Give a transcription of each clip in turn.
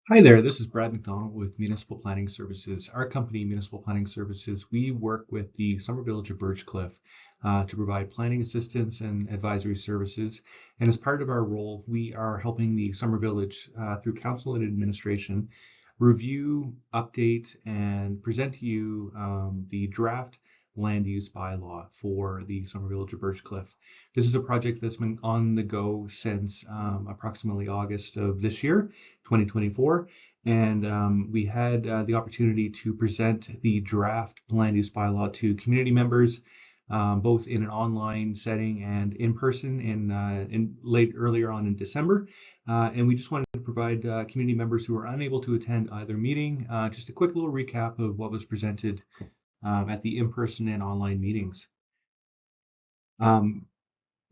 Hi there, this is Brad McDonald with Municipal Planning Services. Our company, Municipal Planning Services, we work with the Summer Village of Birchcliff to provide planning assistance and advisory services. And as part of our role, we are helping the Summer Village through council and administration review, update, and present to you the draft land use bylaw for the Summer Village of Birchcliff. This is a project that's been on the go since approximately August of this year, 2024. And we had the opportunity to present the draft land use bylaw to community members, both in an online setting and in person in late earlier on in December. And we just wanted to provide community members who were unable to attend either meeting just a quick little recap of what was presented at the in-person and online meetings. Um,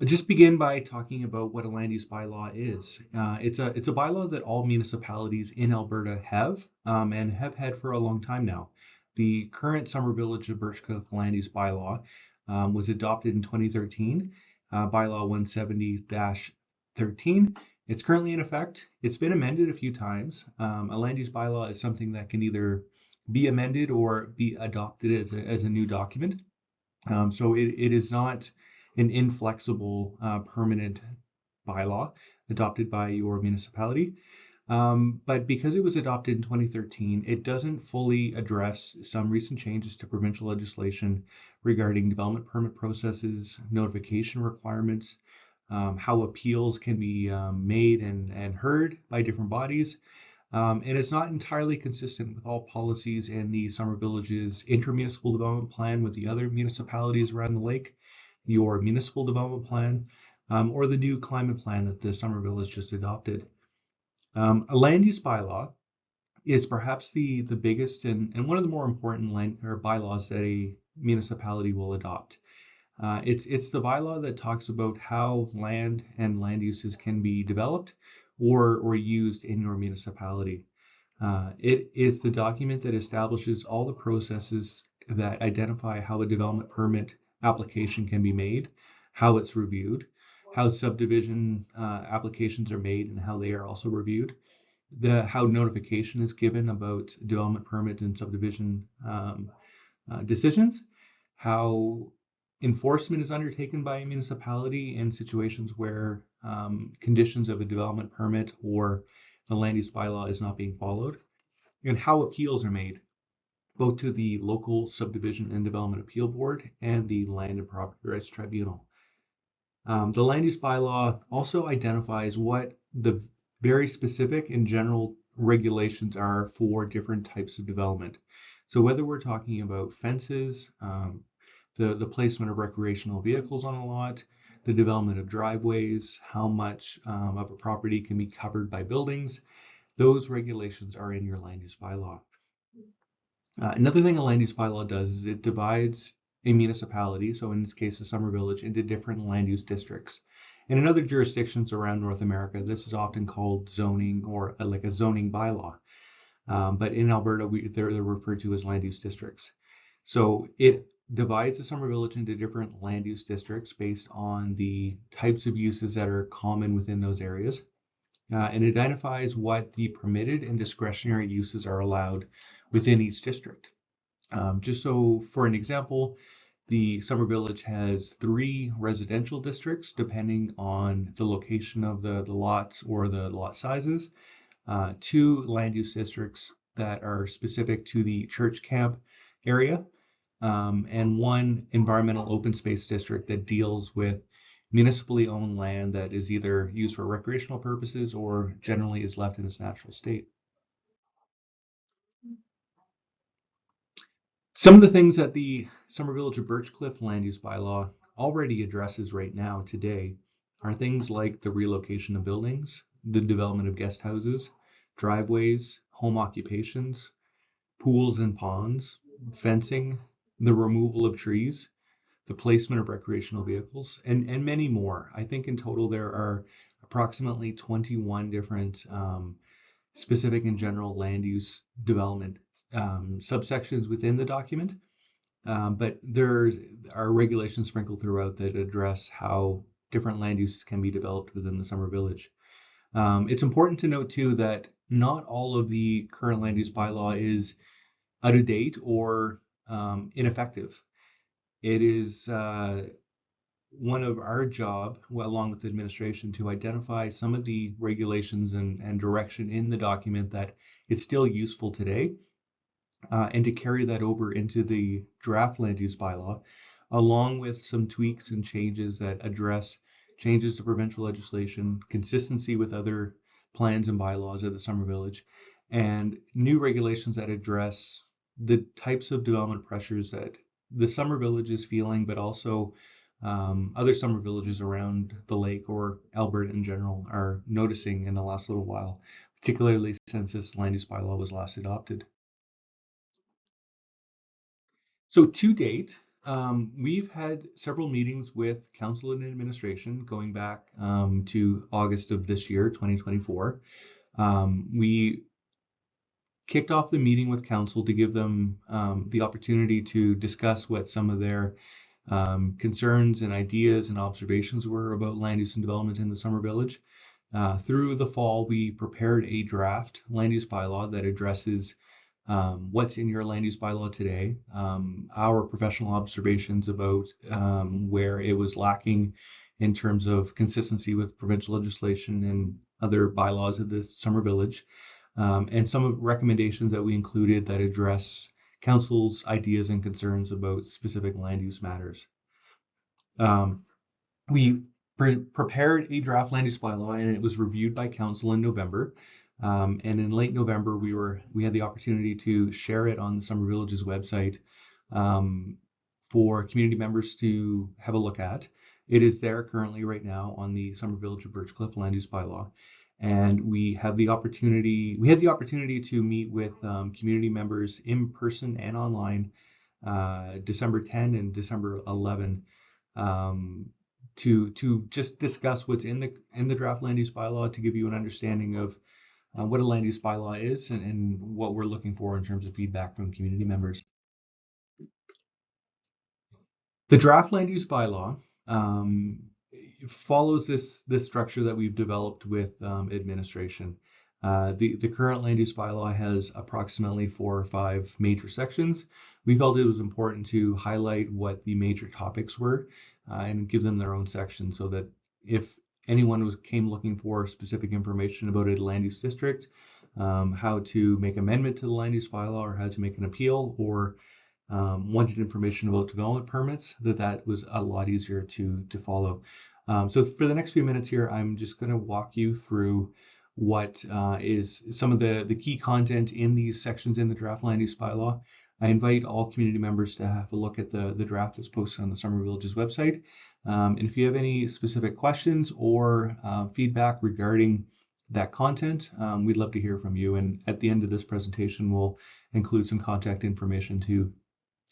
just begin by talking about what a land use bylaw is. It's a bylaw that all municipalities in Alberta have and have had for a long time now. The current Summer Village of Birchcliff land use bylaw was adopted in 2013, bylaw 170-13. It's currently in effect. It's been amended a few times. A land use bylaw is something that can either be amended or be adopted as a new document. So it is not an inflexible permanent bylaw adopted by your municipality. But because it was adopted in 2013, it doesn't fully address some recent changes to provincial legislation regarding development permit processes, notification requirements, how appeals can be made and heard by different bodies. And it's not entirely consistent with all policies in the Summer Village's intermunicipal development plan with the other municipalities around the lake, your municipal development plan, or the new climate plan that the Summer Village just adopted. A land use bylaw is perhaps the biggest and one of the more important land or bylaws that a municipality will adopt. It's the bylaw that talks about how land and land uses can be developed or used in your municipality. It is the document that establishes all the processes that identify how a development permit application can be made, how it's reviewed, how subdivision applications are made and how they are also reviewed, how notification is given about development permit and subdivision decisions, how enforcement is undertaken by a municipality in situations where conditions of a development permit or the land use bylaw is not being followed, and how appeals are made, both to the local subdivision and development appeal board and the land and property rights tribunal. The land use bylaw also identifies what the very specific and general regulations are for different types of development. So whether we're talking about fences, the placement of recreational vehicles on a lot, the development of driveways, how much of a property can be covered by buildings, those regulations are in your land use bylaw. Another thing a land use bylaw does is it divides a municipality, so in this case the Summer Village, into different land use districts. And in other jurisdictions around North America, this is often called zoning or like a zoning bylaw. But in Alberta, they're referred to as land use districts. So it divides the Summer Village into different land use districts based on the types of uses that are common within those areas, and identifies what the permitted and discretionary uses are allowed within each district. Just so for an example, the Summer Village has 3 residential districts depending on the location of the lots or the lot sizes, 2 land use districts that are specific to the church camp area, and 1 environmental open space district that deals with municipally owned land that is either used for recreational purposes or generally is left in its natural state. Some of the things that the Summer Village of Birchcliff land use bylaw already addresses right now today are things like the relocation of buildings, the development of guest houses, driveways, home occupations, pools and ponds, fencing, the removal of trees, the placement of recreational vehicles, and many more. I think in total there are approximately 21 different specific and general land use development subsections within the document. But there are regulations sprinkled throughout that address how different land uses can be developed within the Summer Village. It's important to note too that not all of the current land use bylaw is out of date or ineffective. It is one of our job, well, along with the administration, to identify some of the regulations and direction in the document that is still useful today, and to carry that over into the draft land use bylaw, along with some tweaks and changes that address changes to provincial legislation, consistency with other plans and bylaws of the Summer Village, and new regulations that address the types of development pressures that the Summer Village is feeling, but also other summer villages around the lake or Alberta in general are noticing in the last little while, particularly since this land use bylaw was last adopted. So to date, we've had several meetings with council and administration going back to August of this year, 2024. We kicked off the meeting with council to give them the opportunity to discuss what some of their concerns and ideas and observations were about land use and development in the Summer Village. Through the fall, we prepared a draft land use bylaw that addresses what's in your land use bylaw today, our professional observations about where it was lacking in terms of consistency with provincial legislation and other bylaws of the Summer Village, and some of recommendations that we included that address council's ideas and concerns about specific land use matters. We prepared a draft land use bylaw, and it was reviewed by council in November. And in late November, we had the opportunity to share it on the Summer Village's website for community members to have a look at. It is there currently right now on the Summer Village of Birchcliff land use bylaw. And we had the opportunity to meet with community members in person and online December 10 and December 11 to just discuss what's in the draft land use bylaw, to give you an understanding of what a land use bylaw is and what we're looking for in terms of feedback from community members. The draft land use bylaw follows this structure that we've developed with administration. The current land use bylaw has approximately 4 or 5 major sections. We felt it was important to highlight what the major topics were and give them their own section, so that if anyone came looking for specific information about a land use district, how to make amendment to the land use bylaw, or how to make an appeal, or wanted information about development permits, that was a lot easier to follow. So for the next few minutes here, I'm just going to walk you through what is some of the key content in these sections in the draft land use bylaw. I invite all community members to have a look at the draft that's posted on the Summer Village's website. And if you have any specific questions or feedback regarding that content, we'd love to hear from you. And at the end of this presentation, we'll include some contact information to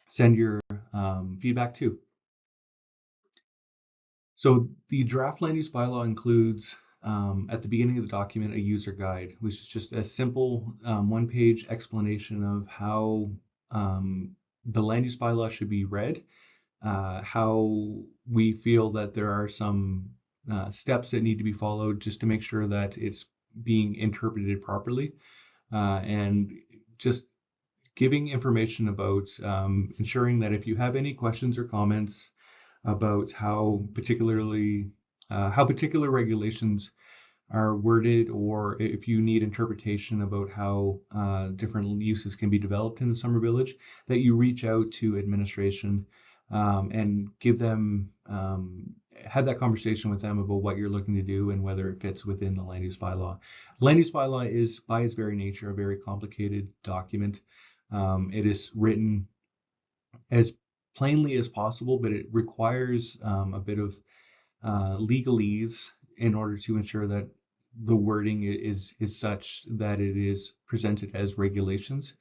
send your feedback to. So the draft land use bylaw includes, at the beginning of the document, a user guide, which is just a simple one-page explanation of how the land use bylaw should be read, how we feel that there are some steps that need to be followed just to make sure that it's being interpreted properly, and just giving information about ensuring that if you have any questions or comments about how particular regulations are worded, or if you need interpretation about how different uses can be developed in the Summer Village, that you reach out to administration and give them, have that conversation with them about what you're looking to do and whether it fits within the land use bylaw. Land use bylaw is, by its very nature, a very complicated document. It is written as plainly as possible, but it requires a bit of legalese in order to ensure that the wording is such that it is presented as regulations.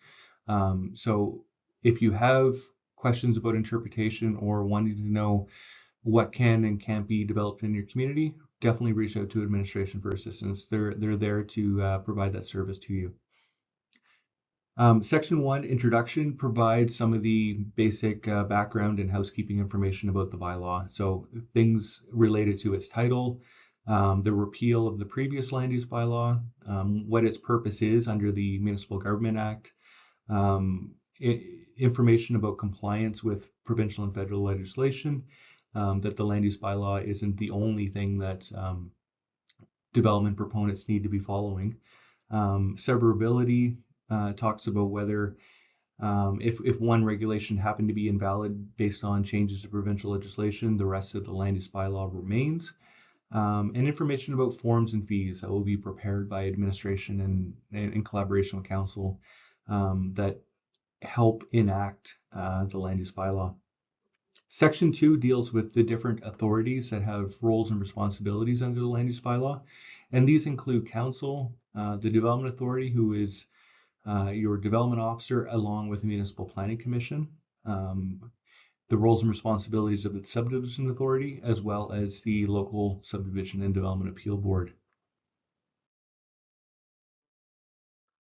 So if you have questions about interpretation or wanting to know what can and can't be developed in your community, definitely reach out to administration for assistance. They're there to provide that service to you. Section 1, Introduction, provides some of the basic background and housekeeping information about the bylaw. So things related to its title, the repeal of the previous land use bylaw, what its purpose is under the Municipal Government Act, information about compliance with provincial and federal legislation, that the land use bylaw isn't the only thing that development proponents need to be following. Severability talks about whether if one regulation happened to be invalid based on changes to provincial legislation, the rest of the land use bylaw remains. And information about forms and fees that will be prepared by administration and in collaboration with council that help enact the land use bylaw. Section 2 deals with the different authorities that have roles and responsibilities under the land use bylaw. And these include council, the development authority, who is your development officer, along with the municipal planning commission, the roles and responsibilities of the subdivision authority, as well as the local subdivision and development appeal board.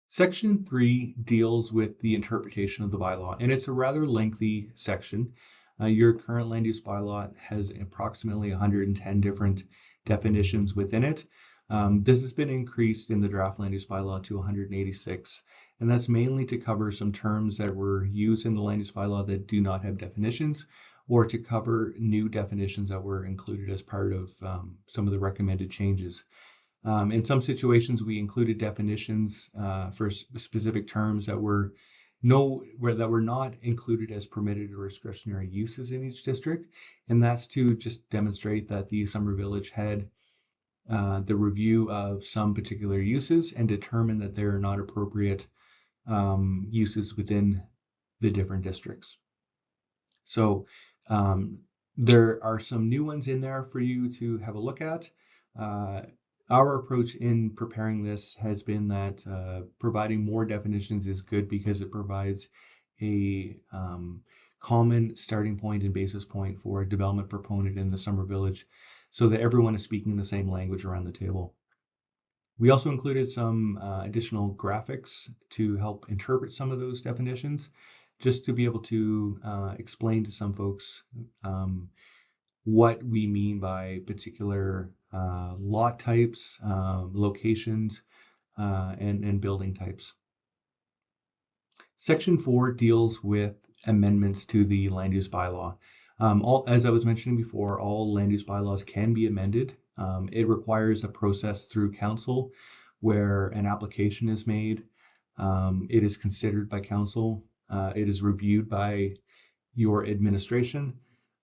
Section 3 deals with the interpretation of the bylaw, and it's a rather lengthy section. Your current land use bylaw has approximately 110 different definitions within it. This has been increased in the draft land use bylaw to 186, and that's mainly to cover some terms that were used in the land use bylaw that do not have definitions, or to cover new definitions that were included as part of some of the recommended changes. In some situations, we included definitions for specific terms that were not included as permitted or discretionary uses in each district, and that's to just demonstrate that the Summer Village had the review of some particular uses and determined that they are not appropriate uses within the different districts. So there are some new ones in there for you to have a look at. Our approach in preparing this has been that providing more definitions is good because it provides a common starting point and basis point for a development proponent in the Summer Village so that everyone is speaking the same language around the table. We also included some additional graphics to help interpret some of those definitions, just to be able to explain to some folks what we mean by particular lot types, locations, and building types. Section 4 deals with amendments to the land use bylaw. As I was mentioning before, all land use bylaws can be amended. It requires a process through council where an application is made. It is considered by council. It is reviewed by your administration.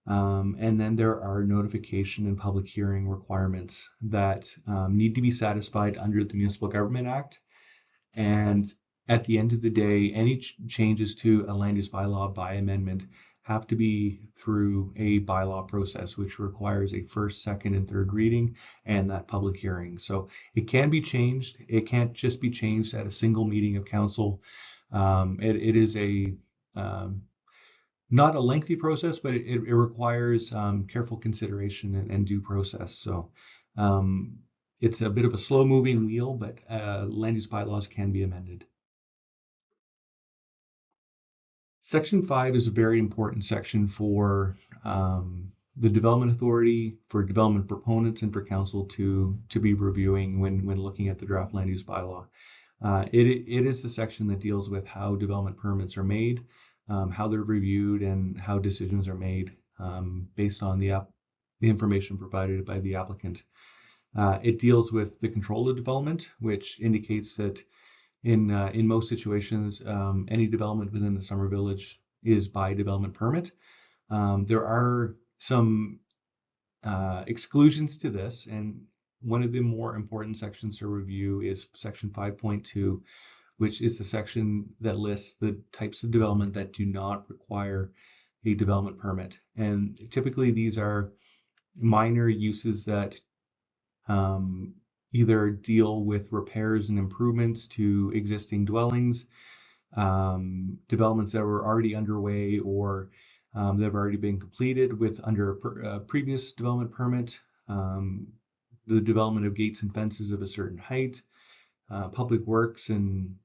And then there are notification and public hearing requirements that need to be satisfied under the Municipal Government Act. And at the end of the day, any changes to a land use bylaw by amendment have to be through a bylaw process, which requires a first, second, and third reading and that public hearing. So it can be changed. It can't just be changed at a single meeting of council. It is a not a lengthy process, but it requires careful consideration and due process. So it's a bit of a slow moving wheel, but land use bylaws can be amended. Section 5 is a very important section for the development authority, for development proponents, and for council to be reviewing when looking at the draft land use bylaw. It is the section that deals with how development permits are made, how they're reviewed, and how decisions are made based on the information provided by the applicant. It deals with the control of development, which indicates that in most situations, any development within the Summer Village is by development permit. There are some exclusions to this, and one of the more important sections to review is section 5.2, which is the section that lists the types of development that do not require a development permit. And typically these are minor uses that either deal with repairs and improvements to existing dwellings, developments that were already underway or that have already been completed with under a previous development permit, the development of gates and fences of a certain height, public works and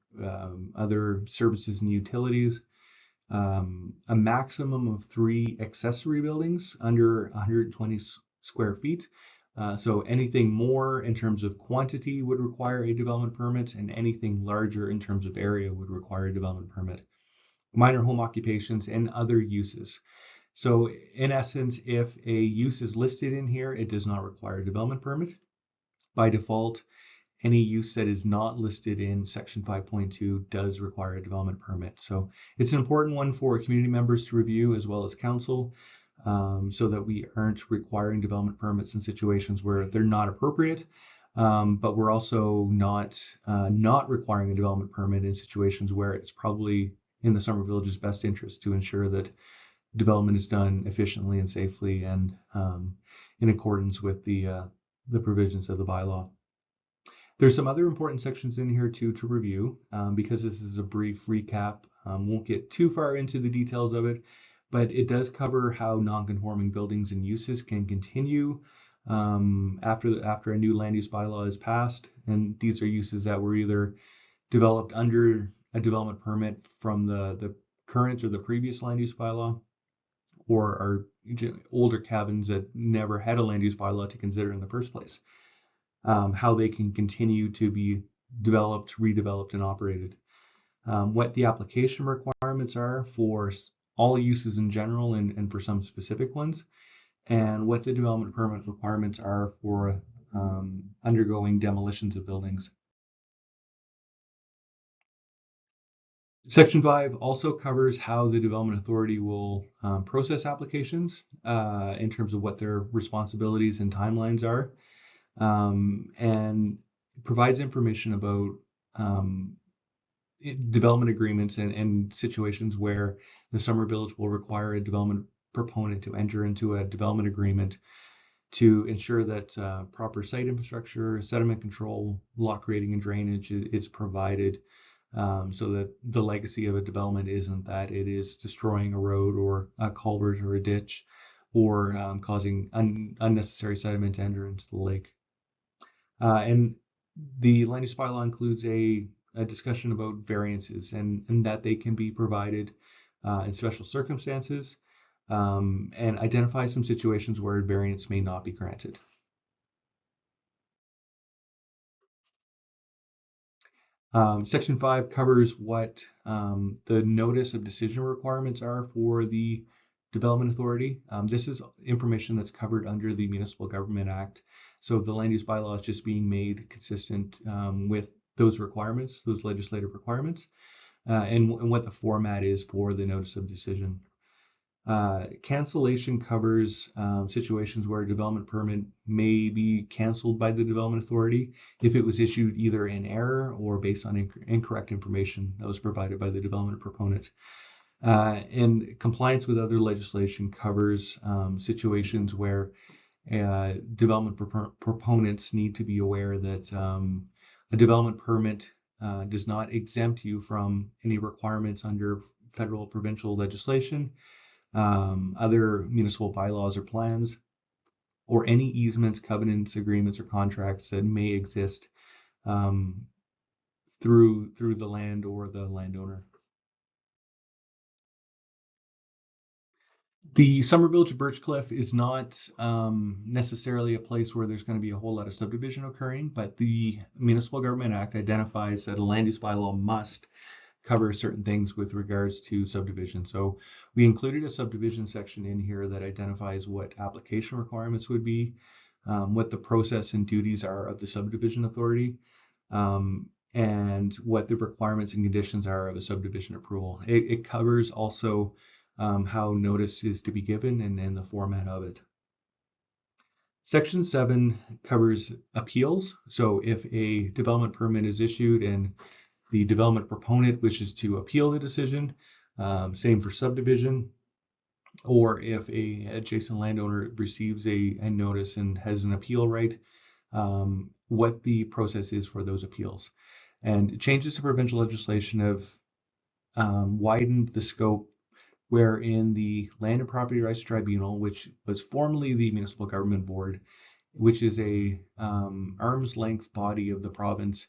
other services and utilities, a maximum of 3 accessory buildings under 120 square feet, So anything more in terms of quantity would require a development permit, and anything larger in terms of area would require a development permit. Minor home occupations and other uses. So in essence, if a use is listed in here, it does not require a development permit. By default, any use that is not listed in section 5.2 does require a development permit. So it's an important one for community members to review as well as council, so that we aren't requiring development permits in situations where they're not appropriate. But we're also not requiring a development permit in situations where it's probably in the Summer Village's best interest to ensure that development is done efficiently and safely and in accordance with the provisions of the bylaw. There's some other important sections in here too to review, because this is a brief recap. Won't get too far into the details of it, but it does cover how non-conforming buildings and uses can continue after a new land use bylaw is passed. And these are uses that were either developed under a development permit from the current or the previous land use bylaw, or are older cabins that never had a land use bylaw to consider in the first place. How they can continue to be developed, redeveloped, and operated. What the application requirements are for all uses in general and for some specific ones, and what the development permit requirements are for undergoing demolitions of buildings. Section 5 also covers how the Development Authority will process applications in terms of what their responsibilities and timelines are, and provides information about development agreements and situations where the Summer Village will require a development proponent to enter into a development agreement to ensure that proper site infrastructure, sediment control, lock rating, and drainage is provided, so that the legacy of a development isn't that it is destroying a road or a culvert or a ditch, or causing unnecessary sediment to enter into the lake. And the land use bylaw includes a discussion about variances and that they can be provided in special circumstances, and identify some situations where variance may not be granted. Section 5 covers what the notice of decision requirements are for the Development Authority. This is information that's covered under the Municipal Government Act. So the land use bylaw is just being made consistent with those requirements, those legislative requirements, and what the format is for the notice of decision. Cancellation covers situations where a development permit may be canceled by the Development Authority if it was issued either in error or based on incorrect information that was provided by the development proponent. And compliance with other legislation covers situations where development proponents need to be aware that a development permit does not exempt you from any requirements under federal or provincial legislation, other municipal bylaws or plans, or any easements, covenants, agreements, or contracts that may exist through the land or the landowner. The Summer Village of Birchcliff is not necessarily a place where there's going to be a whole lot of subdivision occurring, but the Municipal Government Act identifies that a land use bylaw must cover certain things with regards to subdivision. So we included a subdivision section in here that identifies what application requirements would be, what the process and duties are of the subdivision authority, and what the requirements and conditions are of a subdivision approval. It covers also how notice is to be given and the format of it. Section 7 covers appeals. So if a development permit is issued and the development proponent wishes to appeal the decision, same for subdivision, or if a adjacent landowner receives a notice and has an appeal right, what the process is for those appeals. And changes to provincial legislation have widened the scope wherein the Land and Property Rights Tribunal, which was formerly the Municipal Government Board, which is a arm's length body of the province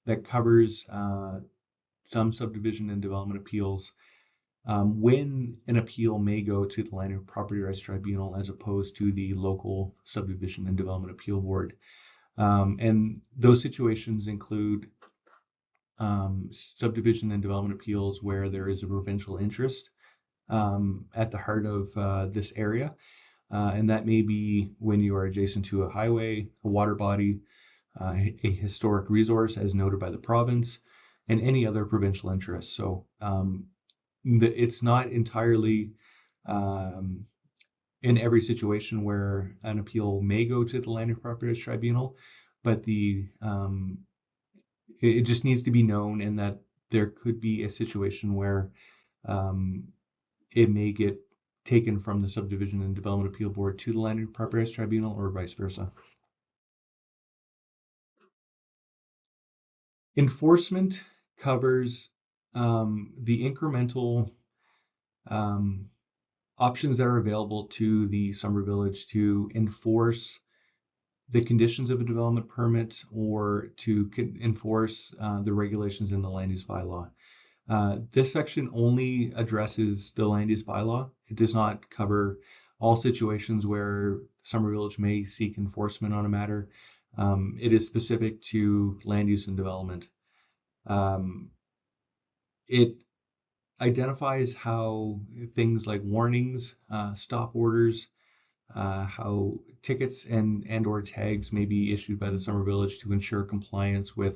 that covers some subdivision and development appeals, when an appeal may go to the Land and Property Rights Tribunal as opposed to the local subdivision and development appeal board. And those situations include subdivision and development appeals where there is a provincial interest at the heart of this area. And that may be when you are adjacent to a highway, a water body, a historic resource as noted by the province, and any other provincial interest. So it's not entirely in every situation where an appeal may go to the Land and Property Rights Tribunal, but it just needs to be known, and that there could be a situation where it may get taken from the Subdivision and Development Appeal Board to the Land and Property Rights Tribunal, or vice versa. Enforcement covers the incremental options that are available to the Summer Village to enforce the conditions of a development permit or to enforce the regulations in the Land Use Bylaw. This section only addresses the Land Use Bylaw. It does not cover all situations where Summer Village may seek enforcement on a matter. It is specific to land use and development. It identifies how things like warnings, stop orders, how tickets and or tags may be issued by the Summer Village to ensure compliance with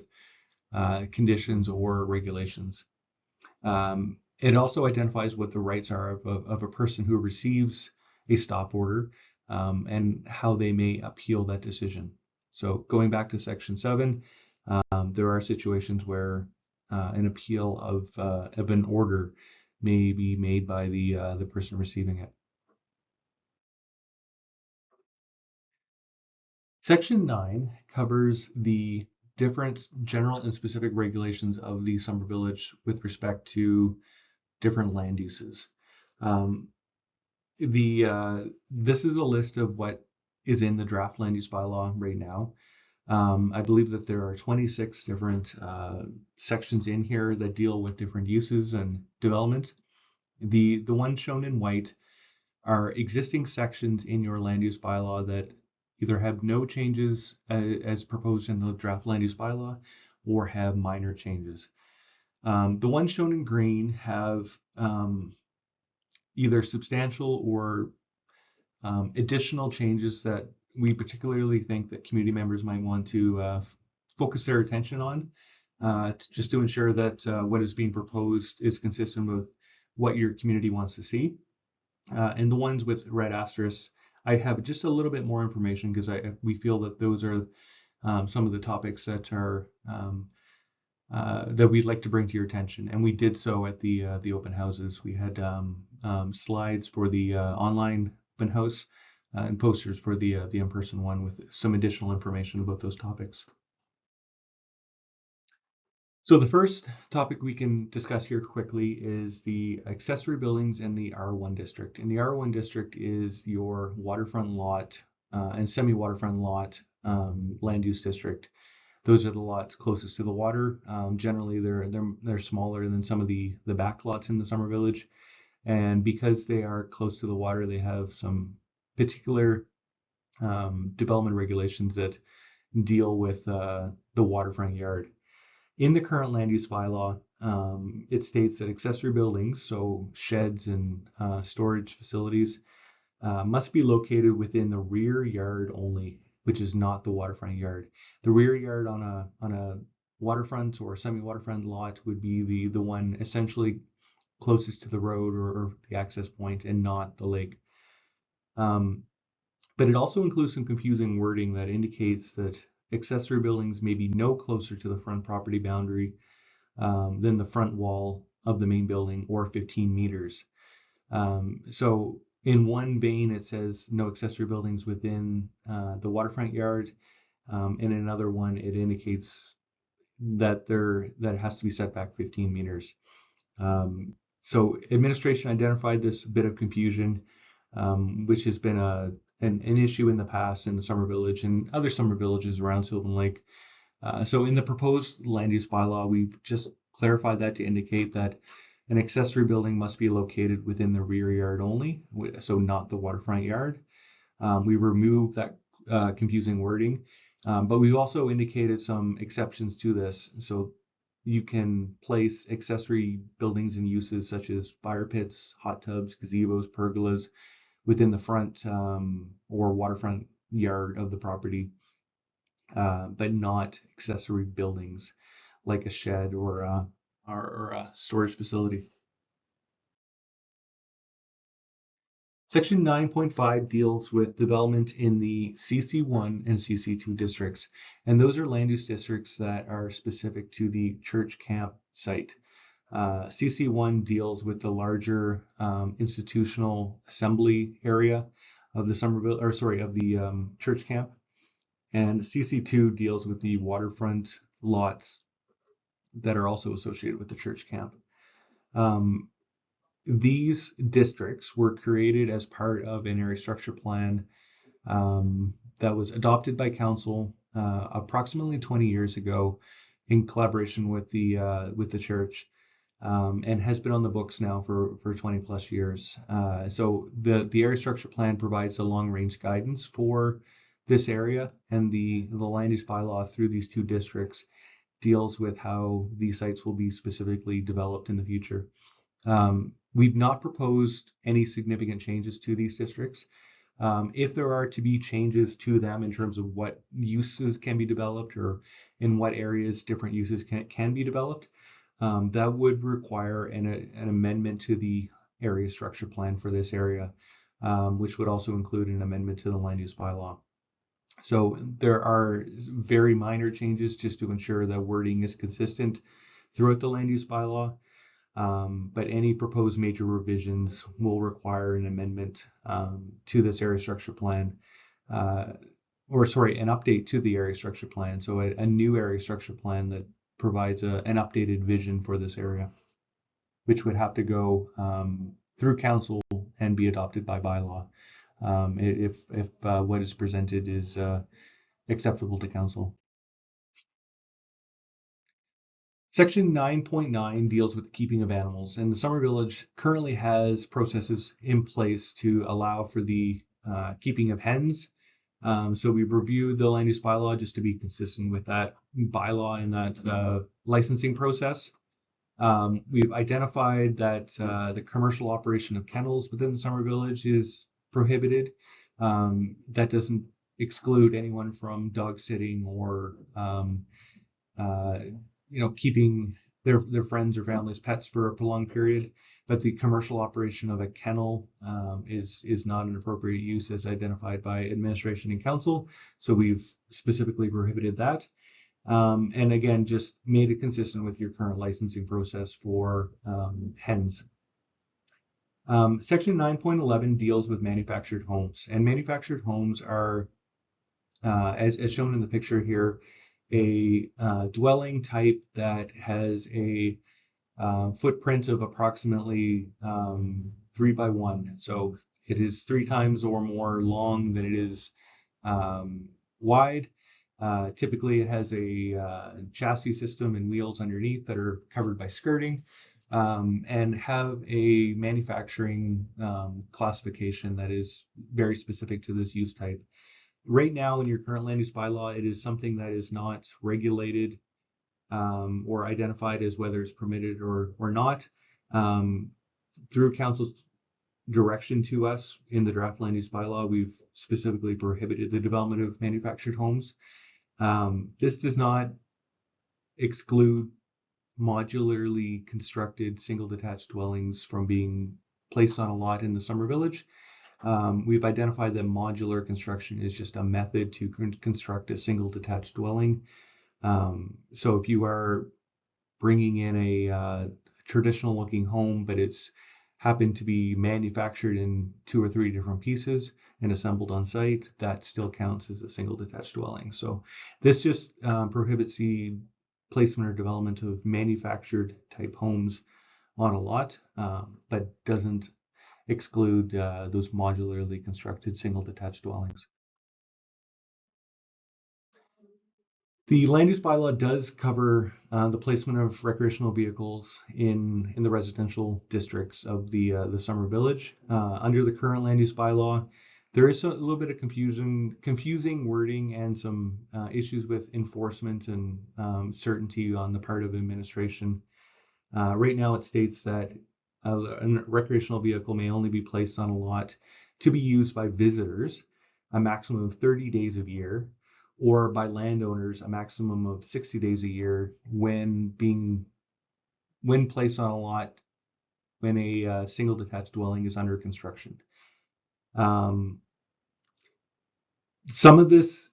conditions or regulations. It also identifies what the rights are of a person who receives a stop order and how they may appeal that decision. So going back to Section 7, there are situations where an appeal of an order may be made by the person receiving it. Section 9 covers the different general and specific regulations of the Summer Village with respect to different land uses. This is a list of what is in the draft land use bylaw right now. I believe that there are 26 different sections in here that deal with different uses and developments. The ones shown in white are existing sections in your land use bylaw that either have no changes as proposed in the draft land use bylaw or have minor changes. The ones shown in green have either substantial or additional changes that we particularly think that community members might want to focus their attention on, just to ensure that what is being proposed is consistent with what your community wants to see. And the ones with red asterisks, I have just a little bit more information because we feel that those are some of the topics that are that we'd like to bring to your attention, and we did so at the open houses. We had slides for the online open house and posters for the in-person one with some additional information about those topics. So the first topic we can discuss here quickly is the accessory buildings in the R1 district. And the R1 district is your waterfront lot and semi-waterfront lot land use district. Those are the lots closest to the water. Generally, they're smaller than some of the back lots in the Summer Village, and because they are close to the water, they have some particular development regulations that deal with the waterfront yard. In the current land use bylaw, it states that accessory buildings, so sheds and storage facilities, must be located within the rear yard only, which is not the waterfront yard. The rear yard on a waterfront or semi-waterfront lot would be the one essentially closest to the road or the access point, and not the lake. But it also includes some confusing wording that indicates that accessory buildings may be no closer to the front property boundary than the front wall of the main building, or 15 meters. So in one vein, it says no accessory buildings within the waterfront yard. In another one, it indicates that it has to be set back 15 meters. So administration identified this bit of confusion, which has been an issue in the past in the Summer Village and other Summer Villages around Sylvan Lake. So in the proposed land use bylaw, we've just clarified that to indicate that An accessory building must be located within the rear yard only, so not the waterfront yard. We removed that confusing wording, but we've also indicated some exceptions to this. So you can place accessory buildings and uses such as fire pits, hot tubs, gazebos, pergolas within the front or waterfront yard of the property, but not accessory buildings like a shed or a storage facility. Section 9.5 deals with development in the CC1 and CC2 districts, and those are land use districts that are specific to the church camp site. CC1 deals with the larger institutional assembly area of the church camp, and CC2 deals with the waterfront lots that are also associated with the church camp. These districts were created as part of an area structure plan that was adopted by council approximately 20 years ago in collaboration with the church, and has been on the books now for 20 plus years. So the area structure plan provides a long range guidance for this area, and the land use bylaw through these two districts deals with how these sites will be specifically developed in the future. We've not proposed any significant changes to these districts. If there are to be changes to them in terms of what uses can be developed or in what areas different uses can be developed, that would require an amendment to the area structure plan for this area, which would also include an amendment to the land use bylaw. So there are very minor changes just to ensure that wording is consistent throughout the land use bylaw. But any proposed major revisions will require an amendment to this area structure plan, an update to the area structure plan. So a new area structure plan that provides an updated vision for this area, which would have to go through council and be adopted by bylaw if what is presented is acceptable to council. Section 9.9 deals with the keeping of animals, and the Summer Village currently has processes in place to allow for the keeping of hens. So we've reviewed the land use bylaw just to be consistent with that bylaw and that licensing process. We've identified that the commercial operation of kennels within the Summer Village is prohibited. That doesn't exclude anyone from dog sitting or keeping their friends or families pets for a prolonged period, but the commercial operation of a kennel is not an appropriate use as identified by administration and council. So we've specifically prohibited that. And again, just made it consistent with your current licensing process for hens. Section 9.11 deals with manufactured homes, and manufactured homes are, as shown in the picture here, a dwelling type that has a footprint of approximately 3 by 1. So it is 3 times or more long than it is wide. Typically, it has a chassis system and wheels underneath that are covered by skirting, and have a manufacturing classification that is very specific to this use type. Right now, in your current land use bylaw, it is something that is not regulated or identified as whether it's permitted or not. Through council's direction to us in the draft land use bylaw, we've specifically prohibited the development of manufactured homes. This does not exclude modularly constructed single detached dwellings from being placed on a lot in the Summer Village. We've identified that modular construction is just a method to construct a single detached dwelling. So if you are bringing in a traditional looking home, but it's happened to be manufactured in 2 or 3 different pieces and assembled on site, that still counts as a single detached dwelling. So this just prohibits the placement or development of manufactured type homes on a lot, but doesn't exclude those modularly constructed single detached dwellings. The land use bylaw does cover the placement of recreational vehicles in the residential districts of the Summer Village. Under the current land use bylaw, there is a little bit of confusing wording and some issues with enforcement and certainty on the part of administration. Right now, it states that a recreational vehicle may only be placed on a lot to be used by visitors a maximum of 30 days a year, or by landowners a maximum of 60 days a year when placed on a lot when a single detached dwelling is under construction. Um, some of this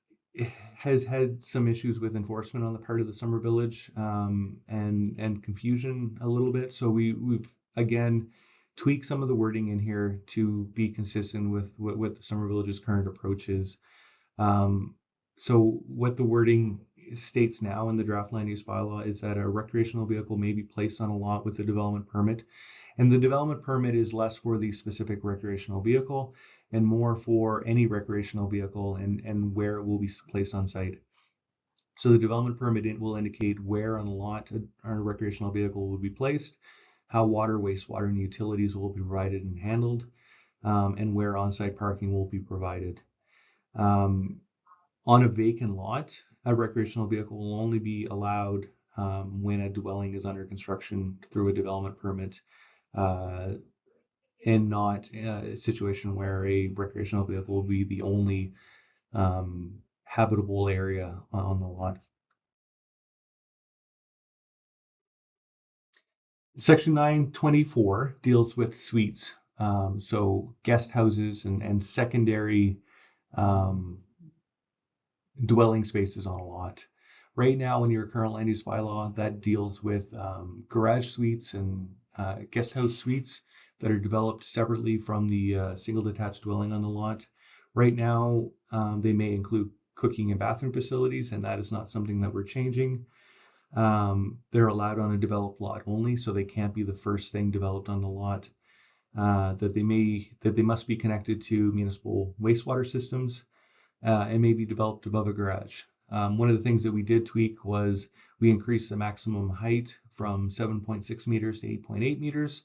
has had some issues with enforcement on the part of the Summer Village, and confusion a little bit. So we've again tweaked some of the wording in here to be consistent with what the Summer Village's current approach is. So what the wording states now in the draft land use bylaw is that a recreational vehicle may be placed on a lot with a development permit, and the development permit is less for the specific recreational vehicle and more for any recreational vehicle and where it will be placed on site. So the development permit will indicate where on a lot a recreational vehicle will be placed, how water, wastewater, and utilities will be provided and handled, and where on-site parking will be provided. On a vacant lot, a recreational vehicle will only be allowed when a dwelling is under construction through a development permit, and not a situation where a recreational vehicle will be the only habitable area on the lot. Section 924 deals with suites, so guest houses and secondary dwelling spaces on a lot. Right now, in your current land use bylaw, that deals with garage suites and guest house suites that are developed separately from the single detached dwelling on the lot. Right now, they may include cooking and bathroom facilities, and that is not something that we're changing. They're allowed on a developed lot only, so they can't be the first thing developed on the lot. That they must be connected to municipal wastewater systems, and may be developed above a garage. One of the things that we did tweak was we increased the maximum height from 7.6 meters to 8.8 meters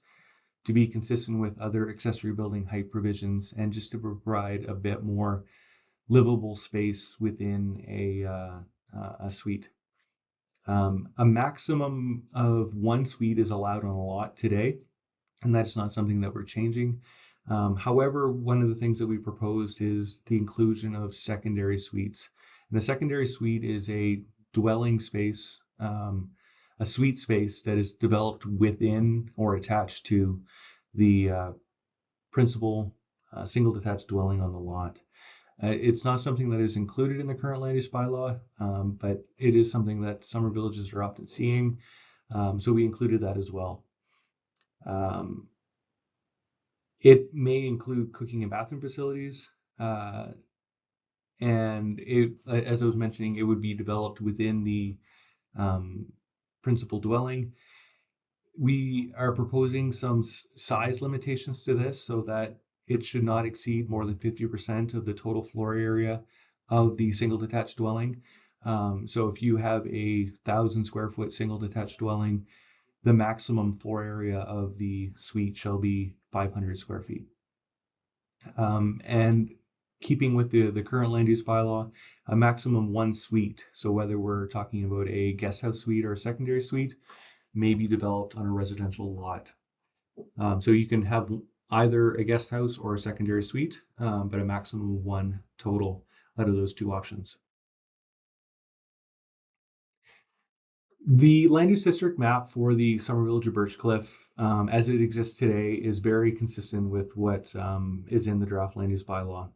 to be consistent with other accessory building height provisions, and just to provide a bit more livable space within a suite. A maximum of one suite is allowed on a lot today, and that's not something that we're changing. However, one of the things that we proposed is the inclusion of secondary suites. And a secondary suite is a dwelling space, a suite space that is developed within or attached to the principal single detached dwelling on the lot. It's not something that is included in the current land use bylaw, but it is something that summer villages are often seeing. So we included that as well. It may include cooking and bathroom facilities, and as I was mentioning, it would be developed within the principal dwelling. We are proposing some size limitations to this so that it should not exceed more than 50% of the total floor area of the single detached dwelling. So if you have 1,000 square foot single detached dwelling, the maximum floor area of the suite shall be 500 square feet. And keeping with the current land use bylaw, a maximum one suite, so whether we're talking about a guest house suite or a secondary suite, may be developed on a residential lot. So you can have either a guest house or a secondary suite, but a maximum of one total out of those two options. The land use district map for the Summer Village of Birchcliff, as it exists today, is very consistent with what is in the draft land use bylaw.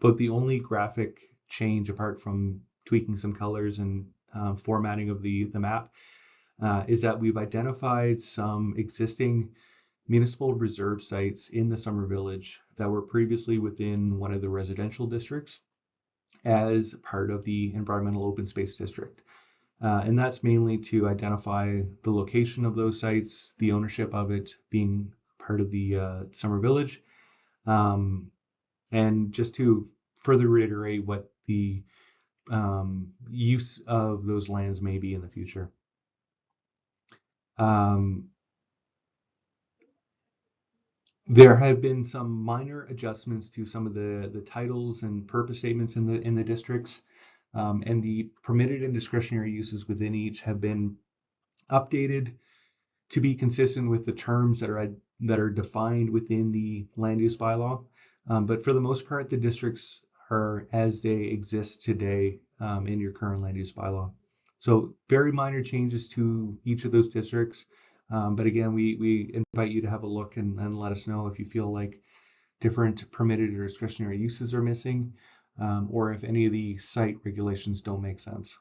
But the only graphic change, apart from tweaking some colors and formatting of the map, is that we've identified some existing municipal reserve sites in the Summer Village that were previously within one of the residential districts as part of the environmental open space district. And that's mainly to identify the location of those sites, the ownership of it being part of the Summer Village, and just to further reiterate what the use of those lands may be in the future. Um, There have been some minor adjustments to some of the titles and purpose statements in the districts, and the permitted and discretionary uses within each have been updated to be consistent with the terms that are defined within the land use bylaw. But for the most part, the districts are as they exist today in your current land use bylaw. So very minor changes to each of those districts. But again, we invite you to have a look and let us know if you feel like different permitted or discretionary uses are missing, or if any of the site regulations don't make sense.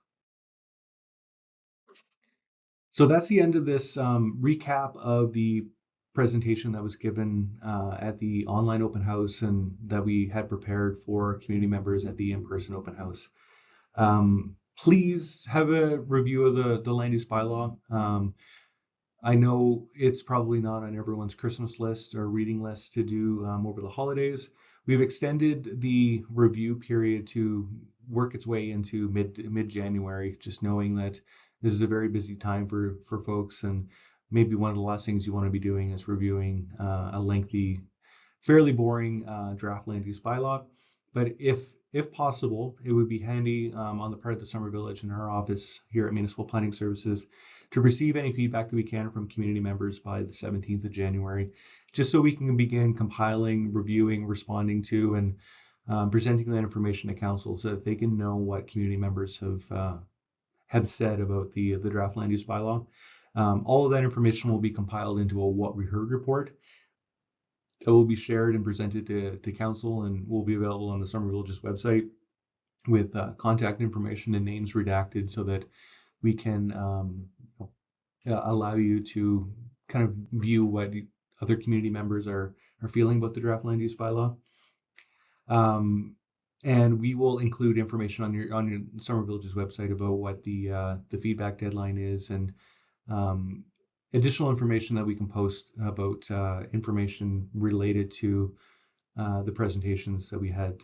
So that's the end of this recap of the presentation that was given at the online open house and that we had prepared for community members at the in-person open house. Please have a review of the land use bylaw. I know it's probably not on everyone's Christmas list or reading list to do over the holidays. We've extended the review period to work its way into mid January, just knowing that this is a very busy time for folks, and maybe one of the last things you want to be doing is reviewing a lengthy, fairly boring draft land use bylaw. But if possible, it would be handy on the part of the Summer Village and our office here at Municipal Planning Services to receive any feedback that we can from community members by the 17th of January, just so we can begin compiling, reviewing, responding to, and presenting that information to council so that they can know what community members have said about the draft land use bylaw. All of that information will be compiled into a what we heard report that will be shared and presented to council and will be available on the Summer Village's website with contact information and names redacted so that we can allow you to kind of view what other community members are feeling about the draft land use bylaw. And we will include information on your Summer Village's website about what the feedback deadline is, and additional information that we can post about information related to the presentations that we had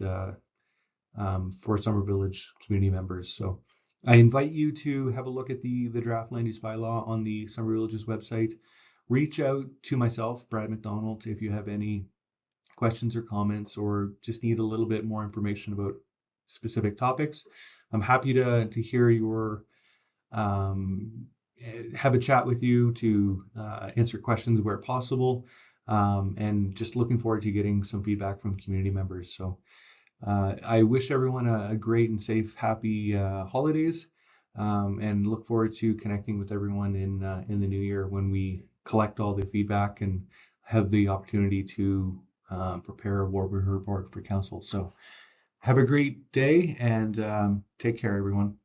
for Summer Village community members. So I invite you to have a look at the draft land use bylaw on the Summer Village's website. Reach out to myself, Brad McDonald, if you have any questions or comments, or just need a little bit more information about specific topics. I'm happy to hear your have a chat with you to answer questions where possible, and just looking forward to getting some feedback from community members. So I wish everyone a great and safe, happy holidays, and look forward to connecting with everyone in the new year when we collect all the feedback and have the opportunity to prepare a war report for council. So have a great day and take care, everyone.